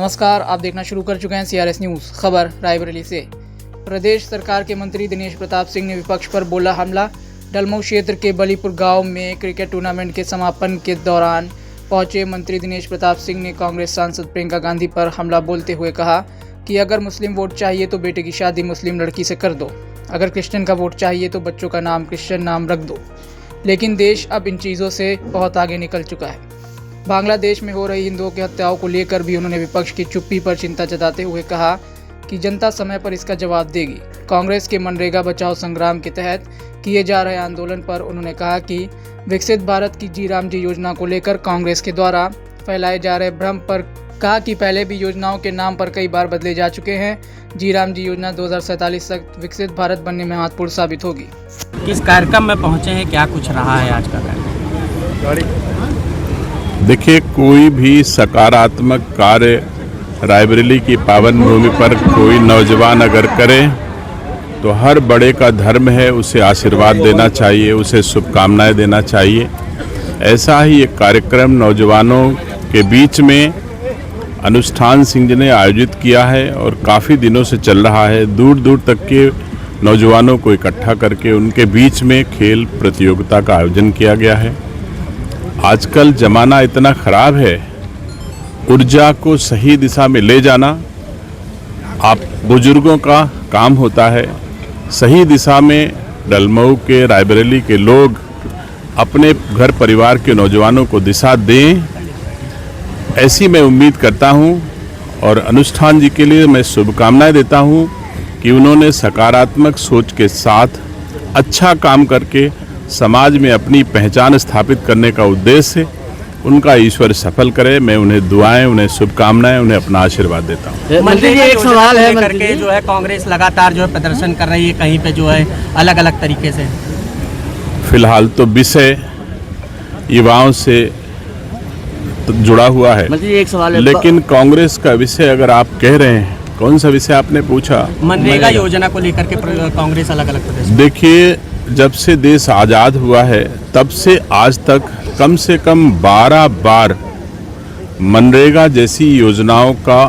नमस्कार, आप देखना शुरू कर चुके हैं CRS न्यूज़। खबर रायबरेली से। प्रदेश सरकार के मंत्री दिनेश प्रताप सिंह ने विपक्ष पर बोला हमला। डलमऊ क्षेत्र के बलीपुर गांव में क्रिकेट टूर्नामेंट के समापन के दौरान पहुंचे मंत्री दिनेश प्रताप सिंह ने कांग्रेस सांसद प्रियंका गांधी पर हमला बोलते हुए कहा कि अगर मुस्लिम वोट चाहिए तो बेटे की शादी मुस्लिम लड़की से कर दो, अगर क्रिश्चियन का वोट चाहिए तो बच्चों का नाम क्रिश्चियन नाम रख दो। लेकिन देश अब इन चीज़ों से बहुत आगे निकल चुका है। बांग्लादेश में हो रही हिंदुओं की हत्याओं को लेकर भी उन्होंने विपक्ष की चुप्पी पर चिंता जताते हुए कहा कि जनता समय पर इसका जवाब देगी। कांग्रेस के मनरेगा बचाओ संग्राम के तहत किए जा रहे आंदोलन पर उन्होंने कहा कि विकसित भारत की जी राम जी योजना को लेकर कांग्रेस के द्वारा फैलाए जा रहे भ्रम पर कहा कि पहले भी योजनाओं के नाम पर कई बार बदले जा चुके हैं। जी राम जी योजना 2047 तक विकसित भारत बनने में महत्वपूर्ण साबित होगी। किस कार्यक्रम में पहुंचे हैं, क्या कुछ रहा है आज का कार्यक्रम? देखिए, कोई भी सकारात्मक कार्य रायबरेली की पावन भूमि पर कोई नौजवान अगर करे तो हर बड़े का धर्म है उसे आशीर्वाद देना चाहिए, उसे शुभकामनाएं देना चाहिए। ऐसा ही एक कार्यक्रम नौजवानों के बीच में अनुष्ठान सिंह जी ने आयोजित किया है और काफ़ी दिनों से चल रहा है। दूर दूर तक के नौजवानों को इकट्ठा करके उनके बीच में खेल प्रतियोगिता का आयोजन किया गया है। आजकल ज़माना इतना ख़राब है, ऊर्जा को सही दिशा में ले जाना आप बुजुर्गों का काम होता है। सही दिशा में डलमऊ के रायबरेली के लोग अपने घर परिवार के नौजवानों को दिशा दें, ऐसी मैं उम्मीद करता हूं। और अनुष्ठान जी के लिए मैं शुभकामनाएं देता हूं कि उन्होंने सकारात्मक सोच के साथ अच्छा काम करके समाज में अपनी पहचान स्थापित करने का उद्देश्य उनका ईश्वर सफल करे। मैं उन्हें दुआएं, उन्हें शुभकामनाएं, उन्हें अपना आशीर्वाद देता हूं। मंत्री जी, एक सवाल है करके जो है कांग्रेस लगातार जो है प्रदर्शन कर रही है, कहीं पे जो है अलग अलग तरीके से। फिलहाल तो विषय युवाओं से तो जुड़ा हुआ है। मंत्री जी, एक सवाल है, लेकिन कांग्रेस का विषय अगर आप कह रहे हैं, कौन सा विषय आपने पूछा? मनरेगा योजना को लेकर के कांग्रेस अलग अलग प्रदर्शन। देखिए, जब से देश आज़ाद हुआ है तब से आज तक कम से कम 12 बार मनरेगा जैसी योजनाओं का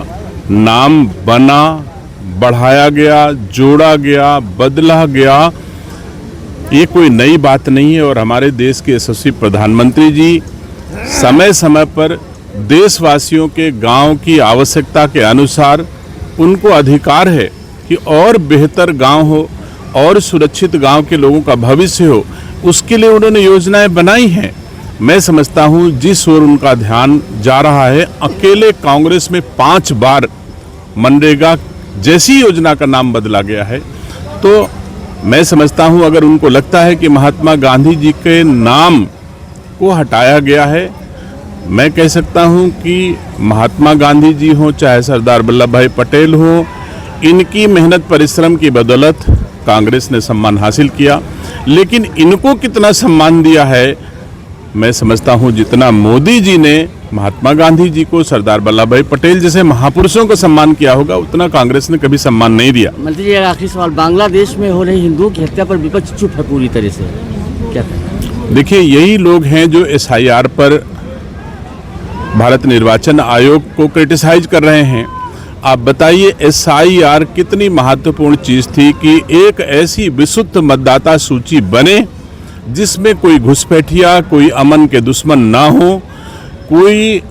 नाम बना, बढ़ाया गया, जोड़ा गया, बदला गया। ये कोई नई बात नहीं है और हमारे देश के यशस्वी प्रधानमंत्री जी समय समय पर देशवासियों के गांव की आवश्यकता के अनुसार उनको अधिकार है कि और बेहतर गांव हो और सुरक्षित गांव के लोगों का भविष्य हो, उसके लिए उन्होंने योजनाएं बनाई हैं। मैं समझता हूं जिस ओर उनका ध्यान जा रहा है, अकेले कांग्रेस में 5 बार मनरेगा जैसी योजना का नाम बदला गया है। तो मैं समझता हूं अगर उनको लगता है कि महात्मा गांधी जी के नाम को हटाया गया है, मैं कह सकता हूं कि महात्मा गांधी जी हों चाहे सरदार वल्लभ भाई पटेल हों, इनकी मेहनत परिश्रम की बदौलत कांग्रेस ने सम्मान हासिल किया। लेकिन इनको कितना सम्मान दिया है, मैं समझता हूं जितना मोदी जी ने महात्मा गांधी जी को, सरदार वल्लभ भाई पटेल जैसे महापुरुषों को सम्मान किया होगा, उतना कांग्रेस ने कभी सम्मान नहीं दिया। मंत्री जी, आखिरी सवाल, बांग्लादेश में हो रही हिंदुओं की हत्या पर विपक्ष चुप है पूरी तरह से, क्या कहें? देखिए, यही लोग हैं जो SIR पर भारत निर्वाचन आयोग को क्रिटिसाइज कर रहे हैं। आप बताइए, SIR कितनी महत्वपूर्ण चीज़ थी कि एक ऐसी विशुद्ध मतदाता सूची बने जिसमें कोई घुसपैठिया, कोई अमन के दुश्मन ना हो, कोई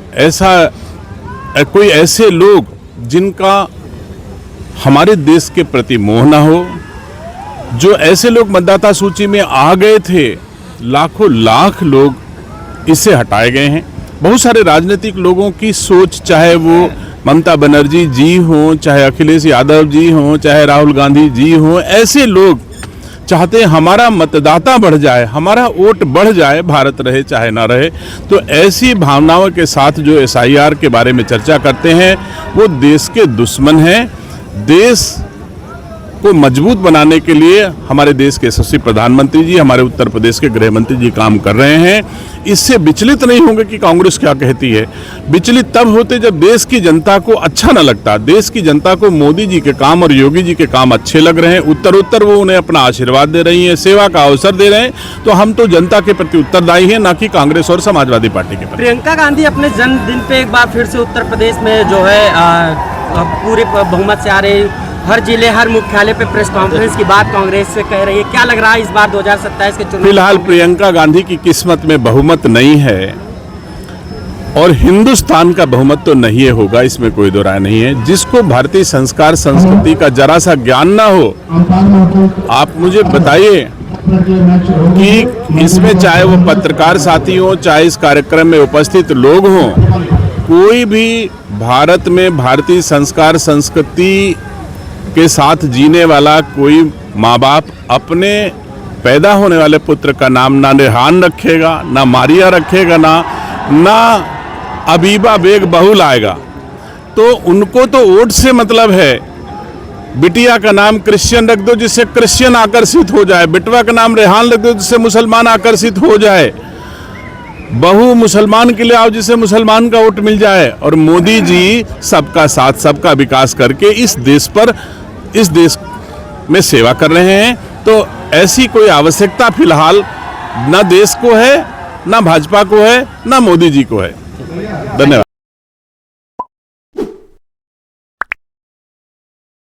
ऐसे लोग जिनका हमारे देश के प्रति मोह ना हो। जो ऐसे लोग मतदाता सूची में आ गए थे, लाखों लाख लोग इससे हटाए गए हैं। बहुत सारे राजनीतिक लोगों की सोच, चाहे वो ममता बनर्जी जी हों, चाहे अखिलेश यादव जी हों, चाहे राहुल गांधी जी हों, ऐसे लोग चाहते हैं हमारा मतदाता बढ़ जाए, हमारा वोट बढ़ जाए, भारत रहे चाहे ना रहे। तो ऐसी भावनाओं के साथ जो SIR के बारे में चर्चा करते हैं वो देश के दुश्मन हैं। देश को मजबूत बनाने के लिए हमारे देश के यशस्वी प्रधानमंत्री जी, हमारे उत्तर प्रदेश के गृह मंत्री जी काम कर रहे हैं। इससे विचलित नहीं होंगे कि कांग्रेस क्या कहती है। विचलित तब होते जब देश की जनता को अच्छा न लगता। देश की जनता को मोदी जी के काम और योगी जी के काम अच्छे लग रहे हैं, उत्तर वो उन्हें अपना आशीर्वाद दे रही हैं, सेवा का अवसर दे रहे हैं, तो हम तो जनता के प्रति उत्तरदायी हैं, ना कि कांग्रेस और समाजवादी पार्टी के प्रति। प्रियंका गांधी अपने जन्मदिन पे एक बार फिर से उत्तर प्रदेश में जो है पूरे बहुमत से आ रही, हर जिले हर मुख्यालय पे प्रेस कॉन्फ्रेंस की बात कांग्रेस से कह रही है। क्या लग रहा है इस बार 2027 के चुनाव? फिलहाल प्रियंका गांधी की किस्मत में बहुमत नहीं है और हिंदुस्तान का बहुमत तो नहीं होगा, इसमें कोई दो राय नहीं है। जिसको भारतीय संस्कार संस्कृति का जरा सा ज्ञान ना हो, आप मुझे बताइए कि इसमें चाहे वो पत्रकार साथी हो, चाहे इस कार्यक्रम में उपस्थित लोग हों, कोई भी भारत में भारतीय संस्कार संस्कृति के साथ जीने वाला कोई माँ बाप अपने पैदा होने वाले पुत्र का नाम ना रेहान रखेगा, ना मारिया रखेगा, ना अबीबा बेग बहू लाएगा। तो उनको तो वोट से मतलब है। बिटिया का नाम क्रिश्चियन रख दो जिससे क्रिश्चियन आकर्षित हो जाए, बेटवा का नाम रेहान रख दो जिससे मुसलमान आकर्षित हो जाए, बहु मुसलमान के लिए आओ जिससे मुसलमान का वोट मिल जाए। और मोदी जी सबका साथ सबका विकास करके इस देश में सेवा कर रहे हैं। तो ऐसी कोई आवश्यकता फिलहाल ना देश को है, ना भाजपा को है, ना मोदी जी को है। धन्यवाद।